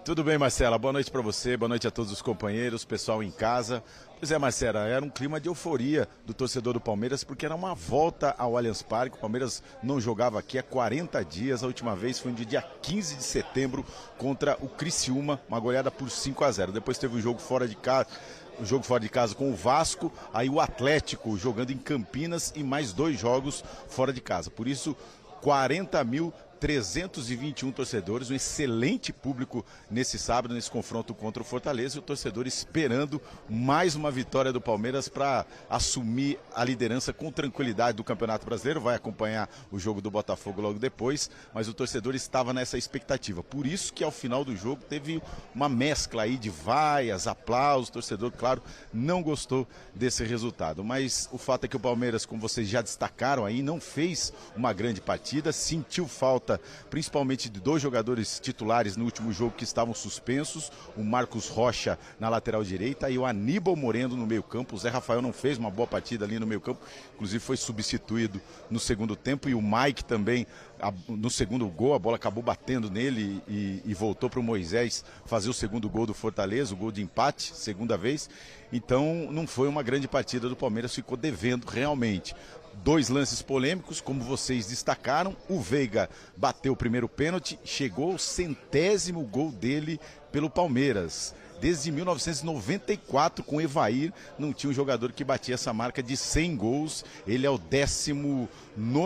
Tudo bem, Marcela? Boa noite para você, boa noite a todos os companheiros, pessoal em casa. Pois é, Marcela, era um clima de euforia do torcedor do Palmeiras, porque era uma volta ao Allianz Parque. O Palmeiras não jogava aqui há 40 dias, a última vez foi no dia 15 de setembro contra o Criciúma, uma goleada por 5-0. Depois teve o jogo fora de casa, com o Vasco, aí o Atlético jogando em Campinas e mais 2 jogos fora de casa. Por isso, 40.321 torcedores, um excelente público nesse sábado, nesse confronto contra o Fortaleza, e o torcedor esperando mais uma vitória do Palmeiras para assumir a liderança com tranquilidade do Campeonato Brasileiro. Vai acompanhar o jogo do Botafogo logo depois, mas o torcedor estava nessa expectativa. Por isso que ao final do jogo teve uma mescla aí de vaias, aplausos. O torcedor, claro, não gostou desse resultado, mas o fato é que o Palmeiras, como vocês já destacaram aí, não fez uma grande partida, sentiu falta principalmente de 2 jogadores titulares no último jogo que estavam suspensos, o Marcos Rocha na lateral direita e o Aníbal Moreno no meio campo. O Zé Rafael não fez uma boa partida ali no meio campo, inclusive foi substituído no segundo tempo, e o Mike também, no segundo gol, a bola acabou batendo nele e voltou para o Moisés fazer o segundo gol do Fortaleza, o gol de empate, segunda vez. Então não foi uma grande partida do Palmeiras, ficou devendo realmente. 2 lances polêmicos, como vocês destacaram. O Veiga bateu o primeiro pênalti, chegou ao 100º gol dele pelo Palmeiras. Desde 1994, com o Evair, não tinha um jogador que batia essa marca de 100 gols. Ele é o 19º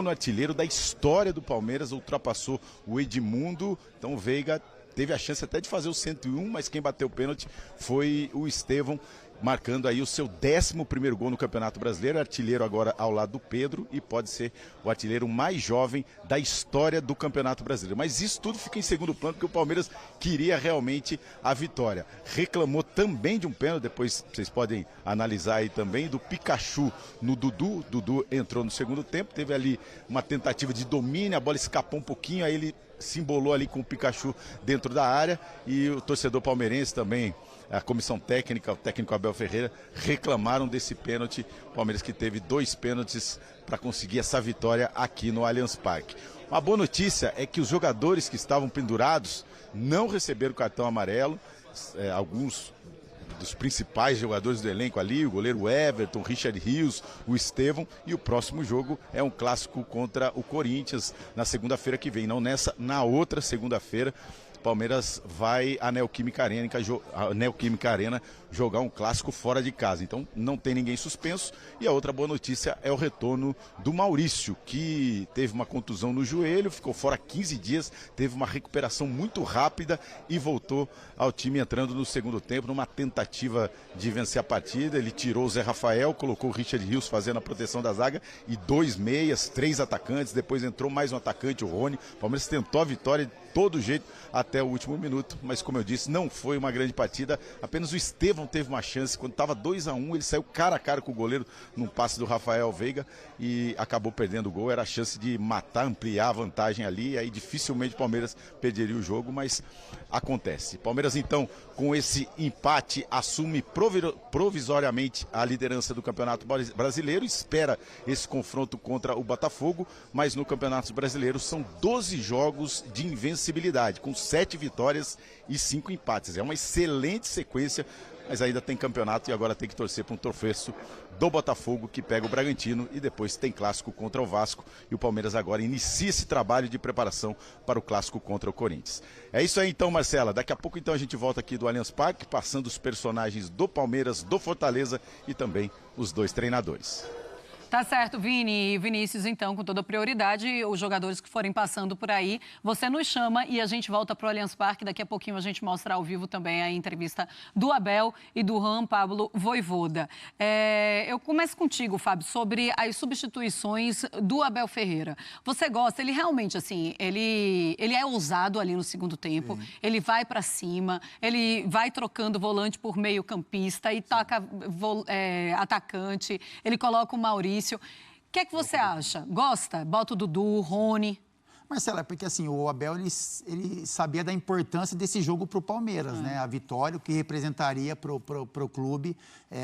artilheiro da história do Palmeiras, ultrapassou o Edmundo. Então o Veiga teve a chance até de fazer o 101, mas quem bateu o pênalti foi o Estevão, marcando aí o seu 11º gol no Campeonato Brasileiro, artilheiro agora ao lado do Pedro, e pode ser o artilheiro mais jovem da história do Campeonato Brasileiro. Mas isso tudo fica em segundo plano, porque o Palmeiras queria realmente a vitória. Reclamou também de um pênalti, depois vocês podem analisar aí também, do Pikachu no Dudu. Dudu entrou no segundo tempo, teve ali uma tentativa de domínio, a bola escapou um pouquinho, aí ele se embolou ali com o Pikachu dentro da área, e o torcedor palmeirense também, a comissão técnica, o técnico Abel Ferreira, reclamaram desse pênalti. O Palmeiras que teve 2 pênaltis para conseguir essa vitória aqui no Allianz Parque. Uma boa notícia é que os jogadores que estavam pendurados não receberam cartão amarelo. Alguns dos principais jogadores do elenco ali, o goleiro Everton, o Richard Rios, o Estevão, e o próximo jogo é um clássico contra o Corinthians na segunda-feira que vem, não nessa, na outra segunda-feira. Palmeiras vai à Neoquímica Arena jogar um clássico fora de casa. Então não tem ninguém suspenso. E a outra boa notícia é o retorno do Maurício, que teve uma contusão no joelho, ficou fora 15 dias, teve uma recuperação muito rápida e voltou ao time entrando no segundo tempo, numa tentativa de vencer a partida. Ele tirou o Zé Rafael, colocou o Richard Rios fazendo a proteção da zaga e 2 meias, 3 atacantes, depois entrou mais um atacante, o Rony. O Palmeiras tentou a vitória de todo jeito até o último minuto, mas como eu disse, não foi uma grande partida. Apenas o Estevão teve uma chance, quando estava 2-1, ele saiu cara a cara com o goleiro num passe do Rafael Veiga e acabou perdendo o gol. Era a chance de matar, ampliar a vantagem ali, aí dificilmente o Palmeiras perderia o jogo, mas acontece. Palmeiras então, com esse empate, assume provisoriamente a liderança do Campeonato Brasileiro, espera esse confronto contra o Botafogo, mas no Campeonato Brasileiro são 12 jogos de invencibilidade, com 7 vitórias e 5 empates. É uma excelente sequência, mas ainda tem campeonato e agora tem que torcer para um tropeço do Botafogo, que pega o Bragantino, e depois tem clássico contra o Vasco, e o Palmeiras agora inicia esse trabalho de preparação para o clássico contra o Corinthians. É isso aí então, Marcela. Daqui a pouco então a gente volta aqui do Allianz Parque, passando os personagens do Palmeiras, do Fortaleza e também os 2 treinadores. Tá certo, Vini. E Vinícius, então, com toda a prioridade, os jogadores que forem passando por aí, você nos chama e a gente volta para o Allianz Parque. Daqui a pouquinho a gente mostra ao vivo também a entrevista do Abel e do Juan Pablo Vojvoda. Eu começo contigo, Fábio, sobre as substituições do Abel Ferreira. Você gosta, ele realmente, assim, ele é ousado ali no segundo tempo, ele vai para cima, ele vai trocando volante por meio campista e toca atacante, ele coloca o Maurício. O que é que você acha? Gosta? Bota o Dudu, o Rony? Marcelo, é porque assim, o Abel ele sabia da importância desse jogo para o Palmeiras, né? A vitória, o que representaria para o clube,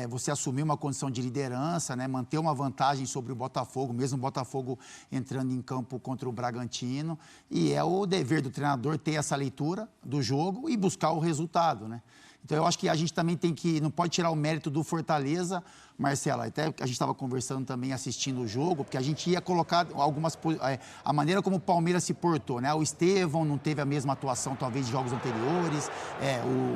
você assumir uma condição de liderança, né? Manter uma vantagem sobre o Botafogo, mesmo o Botafogo entrando em campo contra o Bragantino. E é o dever do treinador ter essa leitura do jogo e buscar o resultado, né? Então, eu acho que a gente também não pode tirar o mérito do Fortaleza, Marcela, até a gente estava conversando também, assistindo o jogo, porque a gente ia colocar a maneira como o Palmeiras se portou, né? O Estevão não teve a mesma atuação, talvez, de jogos anteriores,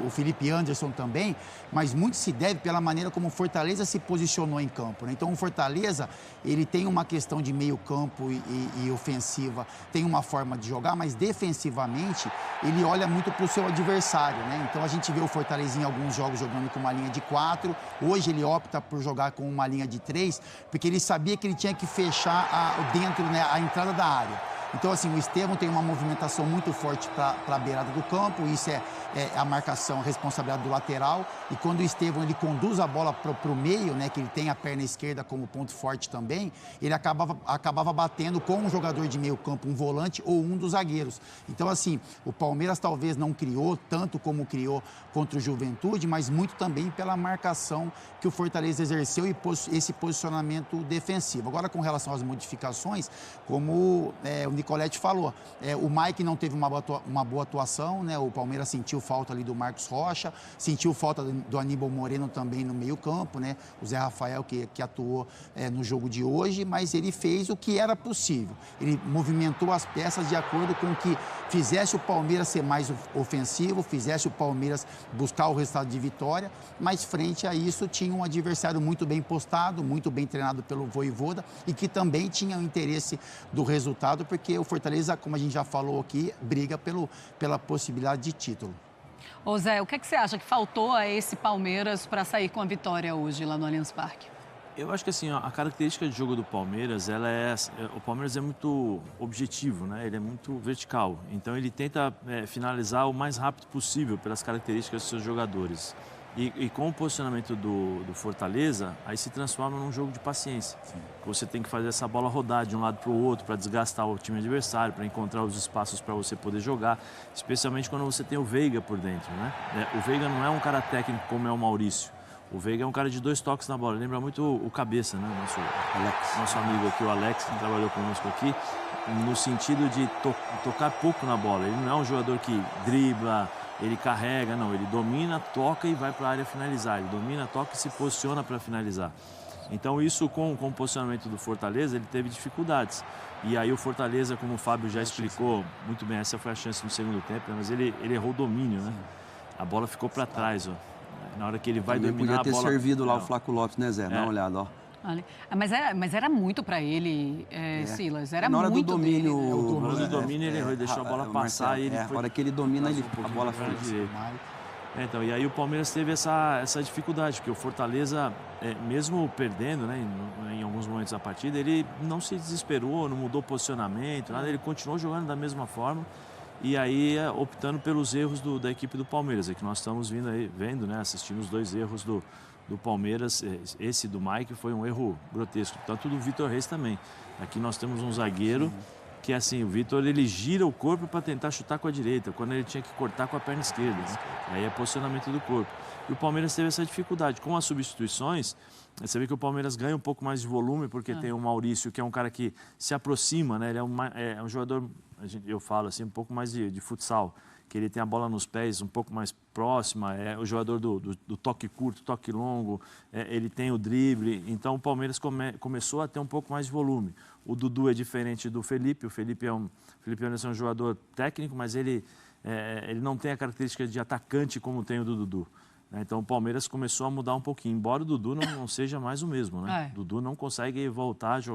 o Felipe Anderson também, mas muito se deve pela maneira como o Fortaleza se posicionou em campo, né? Então, o Fortaleza, ele tem uma questão de meio campo e ofensiva, tem uma forma de jogar, mas defensivamente, ele olha muito para o seu adversário, né? Então, a gente vê o Fortaleza em alguns jogos jogando com uma linha de 4, hoje ele opta por jogar com uma linha de 3, porque ele sabia que ele tinha que fechar né, a entrada da área. Então, assim, o Estevão tem uma movimentação muito forte para a beirada do campo, isso é a marcação, a responsabilidade do lateral, e quando o Estevão ele conduz a bola para o meio, né, que ele tem a perna esquerda como ponto forte também, ele acabava batendo com um jogador de meio campo, um volante ou um dos zagueiros. Então, assim, o Palmeiras talvez não criou tanto como criou contra o Juventude, mas muito também pela marcação que o Fortaleza exerceu e esse posicionamento defensivo. Agora, com relação às modificações, como o Nicoletti falou, o Mike não teve uma boa atuação, né? O Palmeiras sentiu falta ali do Marcos Rocha, sentiu falta do Aníbal Moreno também no meio campo, né? O Zé Rafael que atuou no jogo de hoje, mas ele fez o que era possível. Ele movimentou as peças de acordo com que fizesse o Palmeiras ser mais ofensivo, fizesse o Palmeiras buscar o resultado de vitória, mas frente a isso tinha um adversário muito bem postado, muito bem treinado pelo Vojvoda e que também tinha o interesse do resultado, porque o Fortaleza, como a gente já falou aqui, briga pela possibilidade de título. Ô Zé, o que você acha que faltou a esse Palmeiras para sair com a vitória hoje lá no Allianz Parque? Eu acho que assim, a característica de jogo do Palmeiras, o Palmeiras é muito objetivo, né? Ele é muito vertical. Então ele tenta finalizar o mais rápido possível pelas características dos seus jogadores. E com o posicionamento do Fortaleza, aí se transforma num jogo de paciência. Sim. Você tem que fazer essa bola rodar de um lado para o outro, para desgastar o time adversário, para encontrar os espaços para você poder jogar, especialmente quando você tem o Veiga por dentro, né? O Veiga não é um cara técnico como é o Maurício. O Veiga é um cara de 2 toques na bola. Lembra muito o Cabeça, né? Nosso amigo aqui, o Alex, que trabalhou conosco aqui, no sentido de tocar pouco na bola. Ele não é um jogador que dribla, ele carrega, não. Ele domina, toca e vai para a área finalizar. Ele domina, toca e se posiciona para finalizar. Então, isso com o posicionamento do Fortaleza, ele teve dificuldades. E aí o Fortaleza, como o Fábio já explicou muito bem, essa foi a chance no segundo tempo, mas ele errou o domínio, né? A bola ficou para trás, ó. Na hora que ele vai dominar a bola... Podia ter servido lá o Flaco Lopes, né, Zé? Dá uma olhada, ó. Mas era muito para ele, Silas. Era na hora muito do domínio, dele. Na hora do domínio, ele errou, ele deixou a bola passar. Marcelo, e ele a hora que ele domina, a bola foi foi direito. Então, e aí o Palmeiras teve essa dificuldade, porque o Fortaleza, mesmo perdendo, né, em alguns momentos da partida, ele não se desesperou, não mudou posicionamento, nada, ele continuou jogando da mesma forma. E aí, optando pelos erros da equipe do Palmeiras, é que nós estamos vendo, né, assistindo os 2 erros do Palmeiras. Esse do Mike foi um erro grotesco, tanto do Vitor Reis também. Aqui nós temos um zagueiro que, assim, o Vitor, ele gira o corpo para tentar chutar com a direita, quando ele tinha que cortar com a perna esquerda. Né? Aí é posicionamento do corpo. E o Palmeiras teve essa dificuldade. Com as substituições, você vê que o Palmeiras ganha um pouco mais de volume, porque tem o Maurício, que é um cara que se aproxima, né? Ele é um jogador, eu falo assim, um pouco mais de futsal, que ele tem a bola nos pés um pouco mais próxima, é o jogador do toque curto, toque longo, ele tem o drible. Então o Palmeiras começou a ter um pouco mais de volume. O Dudu é diferente do Felipe. O Felipe Anderson é um jogador técnico, mas ele não tem a característica de atacante como tem o do Dudu. Então o Palmeiras começou a mudar um pouquinho, embora o Dudu não seja mais o mesmo, né? O Dudu não consegue voltar a jogar.